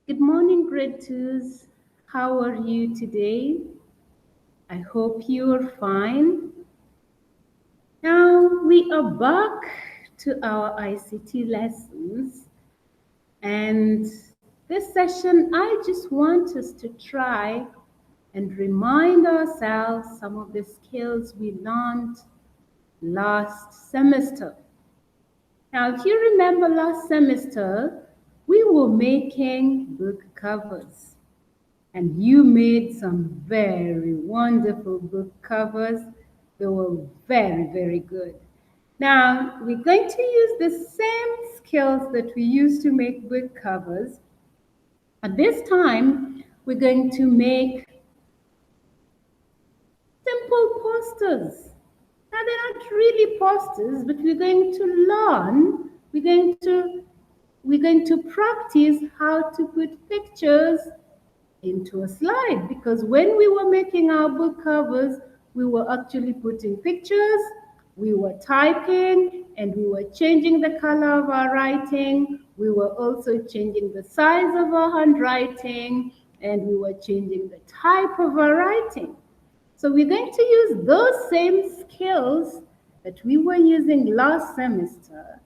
Good morning, grade twos. How are you today? I hope you're fine. Now we are back to our ICT lessons, and this session I just want us to try and remind ourselves some of the skills we learned last semester. Now, if you remember last semester, we were making book covers. And you made some very wonderful book covers. They were very, very good. Now, we're going to use the same skills that we used to make book covers. At this time, we're going to make simple posters. Now, they're not really posters, but we're going to learn, we're going to practice how to put pictures into a slide, because when we were making our book covers, we were actually putting pictures, we were typing, and we were changing the color of our writing. We were also changing the size of our handwriting, and we were changing the type of our writing. So we're going to use those same skills that we were using last semester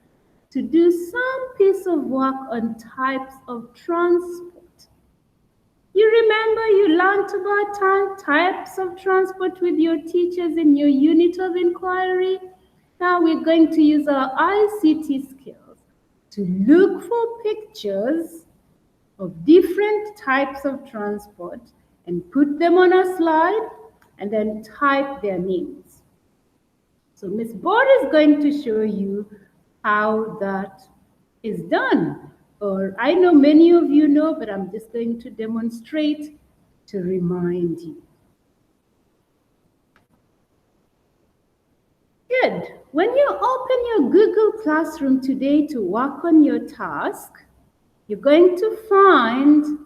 to do some piece of work on types of transport. You remember you learned about types of transport with your teachers in your unit of inquiry? Now we're going to use our ICT skills to look for pictures of different types of transport and put them on a slide and then type their names. So Miss Board is going to show you how that is done. Or I know many of you know, but I'm just going to demonstrate to remind you. Good. When you open your Google Classroom today to work on your task, you're going to find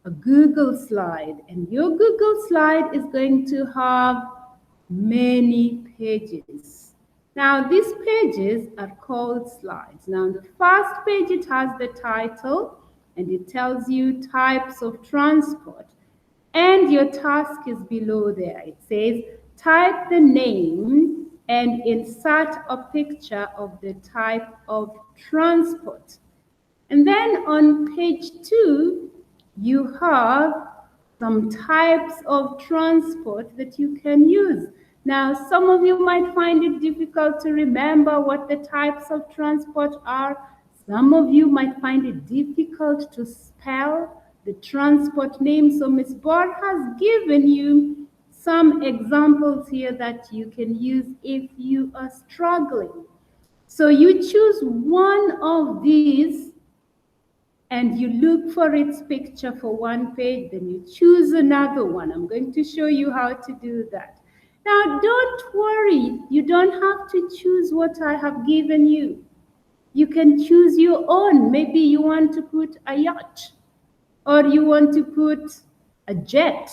a Google slide, and your Google slide is going to have many pages. Now, these pages are called slides. Now, on the first page, it has the title, and it tells you types of transport. And your task is below there. It says, type the name and insert a picture of the type of transport. And then on page 2, you have some types of transport that you can use. Now, some of you might find it difficult to remember what the types of transport are. Some of you might find it difficult to spell the transport name. So Ms. Board has given you some examples here that you can use if you are struggling. So you choose one of these and you look for its picture for one page, then you choose another one. I'm going to show you how to do that. Now, don't worry, you don't have to choose what I have given you. You can choose your own. Maybe you want to put a yacht, or you want to put a jet.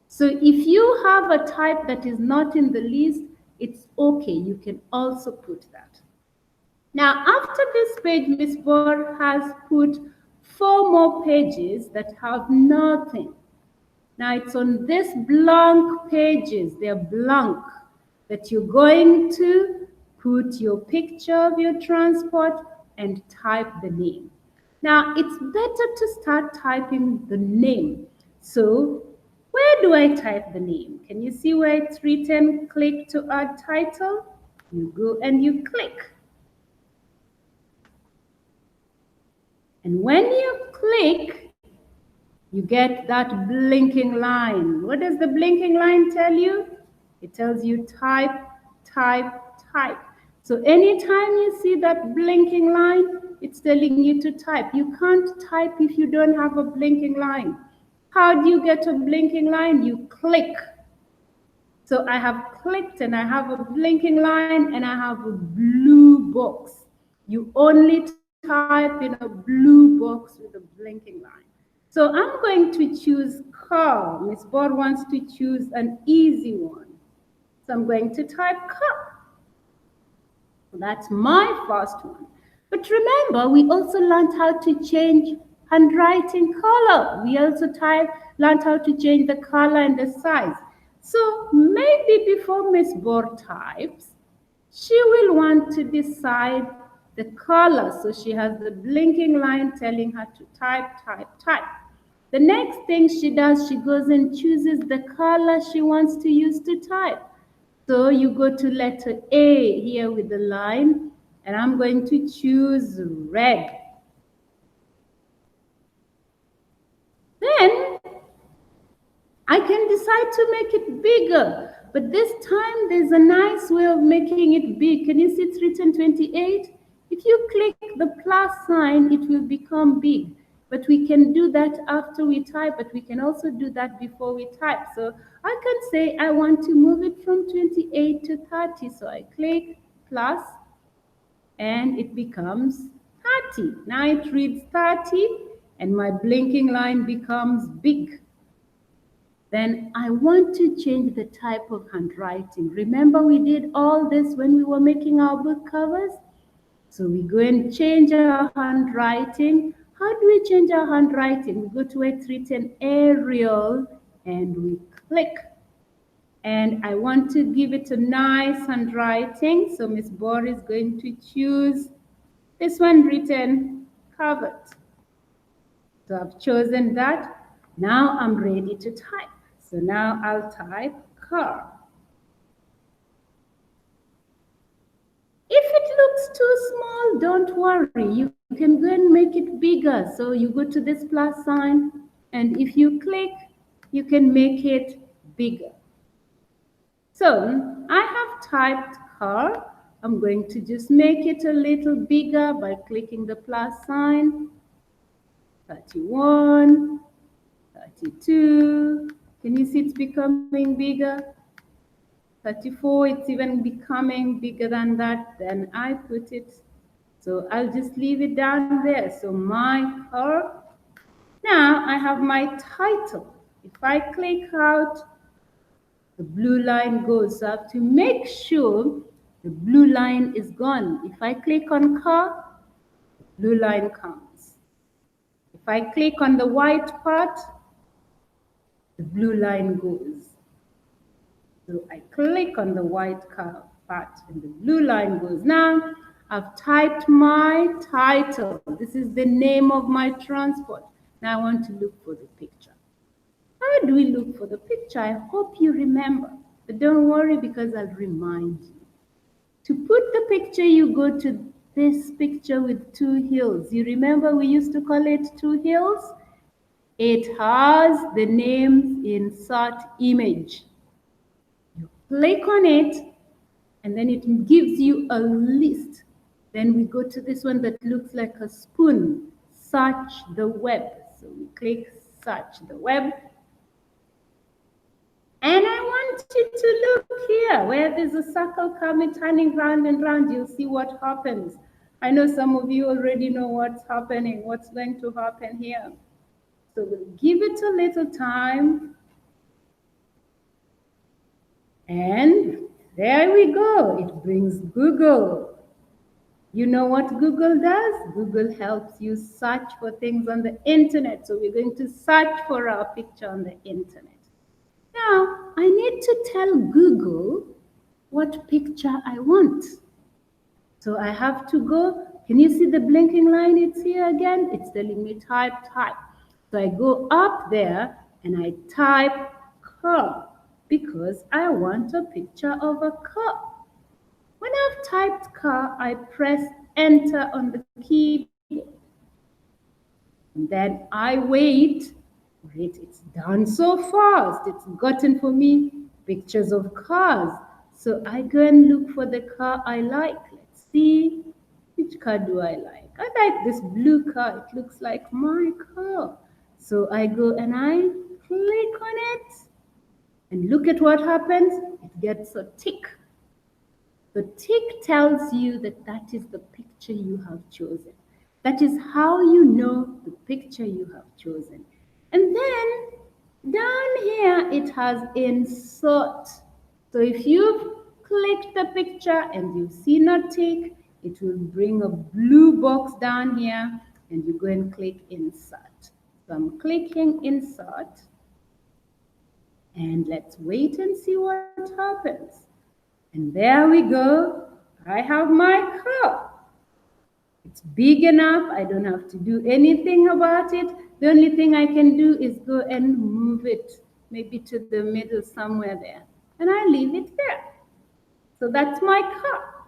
So if you have a type that is not in the list, it's okay. You can also put that. Now, after this page, Ms. Board has put 4 more pages that have nothing. Now, it's on this blank pages, they're blank, that you're going to put your picture of your transport and type the name. Now, it's better to start typing the name. So, where do I type the name? Can you see where it's written, click to add title? You go and you click. And when you click, you get that blinking line. What does the blinking line tell you? It tells you type, type, type. So anytime you see that blinking line, it's telling you to type. You can't type if you don't have a blinking line. How do you get a blinking line? You click. So I have clicked and I have a blinking line and I have a blue box. You only type in a blue box with a blinking line. So I'm going to choose car. Miss Board wants to choose an easy one. So I'm going to type car. That's my first one. But remember, we also learned how handwriting color. We also learned how to change the color and the size. So maybe before Miss Bor types, she will want to decide the color. So she has the blinking line telling her to type, type, type. The next thing she does, she goes and chooses the color she wants to use to type. So you go to letter A here with the line, and I'm going to choose red. Then I can decide to make it bigger, but this time there's a nice way of making it big. Can you see it's written 28? If you click the plus sign, it will become big. But we can do that after we type, but we can also do that before we type. So I can say I want to move it from 28 to 30. So I click plus and it becomes 30. Now it reads 30 and my blinking line becomes big. Then I want to change the type of handwriting. Remember we did all this when we were making our book covers? So we go and change our handwriting. How do we change our handwriting? We go to where it's written Arial and we click. And I want to give it a nice handwriting. So Miss Bor is going to choose this one written Covered. So I've chosen that. Now I'm ready to type. So now I'll type car. If it looks too small, don't worry. You can go and make it bigger. So you go to this plus sign, and if you click, you can make it bigger. So I have typed car. I'm going to just make it a little bigger by clicking the plus sign. 31, 32. Can you see it's becoming bigger? 34, it's even becoming bigger than that. Then I put it, so I'll just leave it down there. So my car. Now I have my title. If I click out, the blue line goes. So I have to make sure the blue line is gone. If I click on car, the blue line comes. If I click on the white part, the blue line goes. So I click on the white part and the blue line goes. Now I've typed my title. This is the name of my transport. Now I want to look for the picture. How do we look for the picture? I hope you remember. But don't worry because I'll remind you. To put the picture, you go to this picture with two hills. You remember we used to call it two hills? It has the names insert image. You click on it and then it gives you a list. Then we go to this one that looks like a spoon, search the web. So we click search the web. And I want you to look here where there's a circle coming, turning round and round. You'll see what happens. I know some of you already know what's happening, what's going to happen here. So we'll give it a little time. And there we go. It brings Google. You know what Google does? Google helps you search for things on the internet. So we're going to search for our picture on the internet. Now, I need to tell Google what picture I want. So I have to go. Can you see the blinking line? It's here again. It's telling me type, type. So I go up there and I type car because I want a picture of a car. When I've typed car, I press enter on the keyboard. And then I wait. Wait, it's done so fast. It's gotten for me pictures of cars. So I go and look for the car I like. Let's see, which car do I like? I like this blue car. It looks like my car. So I go and I click on it. And look at what happens. It gets a tick. The tick tells you that that is the picture you have chosen. That is how you know the picture you have chosen. And then down here, it has insert. So if you've clicked the picture and you've seen a tick, it will bring a blue box down here and you go and click insert. So I'm clicking insert, and let's wait and see what happens. And there we go. I have my car. It's big enough. I don't have to do anything about it. The only thing I can do is go and move it maybe to the middle somewhere there. And I leave it there. So that's my car.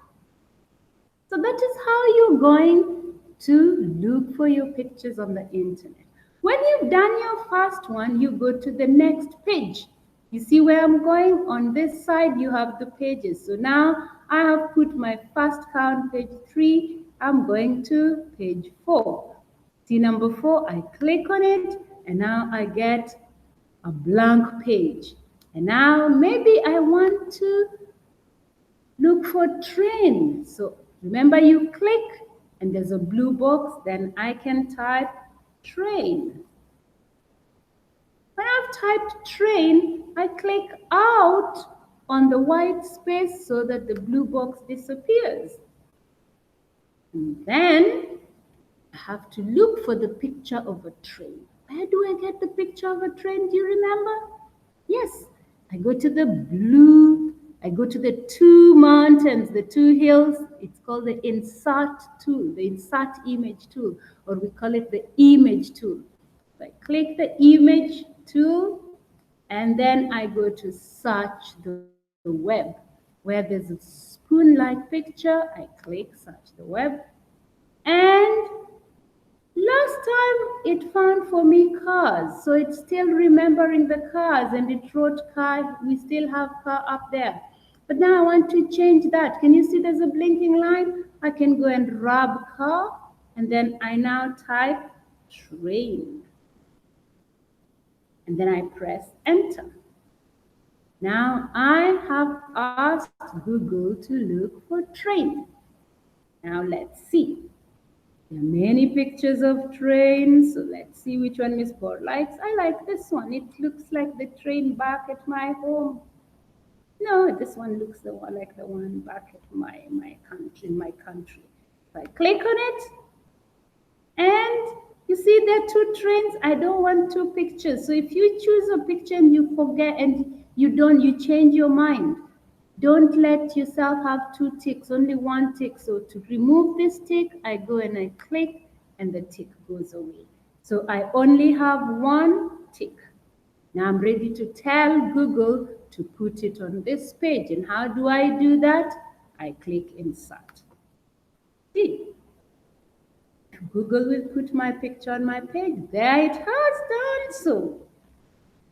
So that is how you're going to look for your pictures on the internet. When you've done your first one, you go to the next page. You see where I'm going? On this side, you have the pages. So now I have put my first car on page 3. I'm going to page 4. See number 4, I click on it, and now I get a blank page. And now maybe I want to look for train. So remember, you click and there's a blue box, then I can type train. When I've typed train, I click out on the white space so that the blue box disappears. And then I have to look for the picture of a train. Where do I get the picture of a train? Do you remember? Yes, I go to the 2 mountains, the 2 hills. It's called the insert tool, the insert image tool, or we call it the image tool. So I click the image tool, and then I go to search the web. Where there's a spoon-like picture, I click search the web. And last time it found for me cars, so it's still remembering the cars, and it wrote car. We still have car up there. But now I want to change that. Can you see there's a blinking line? I can go and rub car, and then I now type train. And then I press enter. Now I have asked Google to look for train. Now let's see. There are many pictures of trains, so let's see which one Miss Board likes. I like this one. It looks like the train back at my home. No, this one looks like the one back at my country. So I click on it, and you see there are 2 trains. I don't want 2 pictures. So if you choose a picture and you forget and you change your mind. Don't let yourself have 2 ticks, only 1 tick. So to remove this tick, I go and I click, and the tick goes away. So I only have 1 tick. Now I'm ready to tell Google to put it on this page. And how do I do that? I click insert. See, Google will put my picture on my page. There it has done so.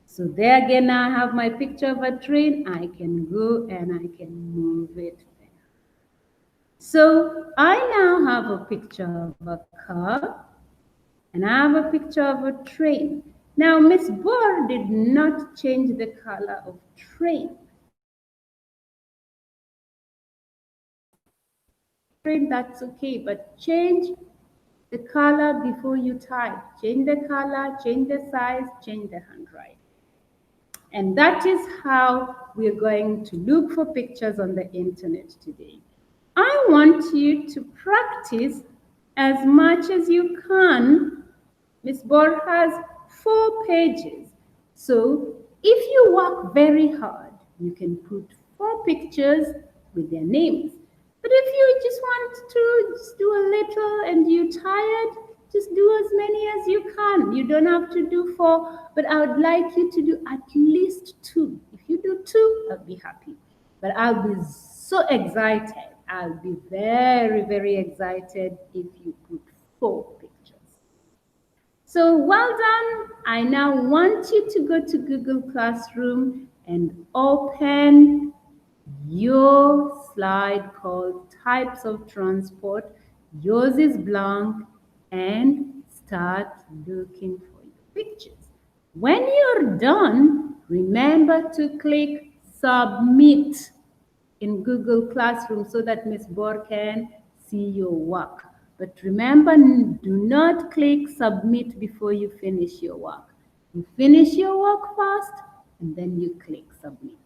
So there again, now I have my picture of a train. I can go and I can move it there. So I now have a picture of a car, and I have a picture of a train. Now, Miss Bohr did not change the color of train. Train, that's okay, but change the color before you type. Change the color, change the size, change the handwriting. And that is how we're going to look for pictures on the internet today. I want you to practice as much as you can. Miss Bohr has 4 pages. So if you work very hard, you can put 4 pictures with their names. But if you just want to just do a little and you're tired, just do as many as you can. You don't have to do 4, but I would like you to do at least 2. If you do 2, I'll be happy. But I'll be so excited. I'll be very, very excited if you put 4 pictures. So well done. I now want you to go to Google Classroom and open your slide called Types of Transport. Yours is blank, and start looking for your pictures. When you're done, remember to click Submit in Google Classroom so that Miss Bohr can see your work. But remember, do not click Submit before you finish your work. You finish your work first, and then you click Submit.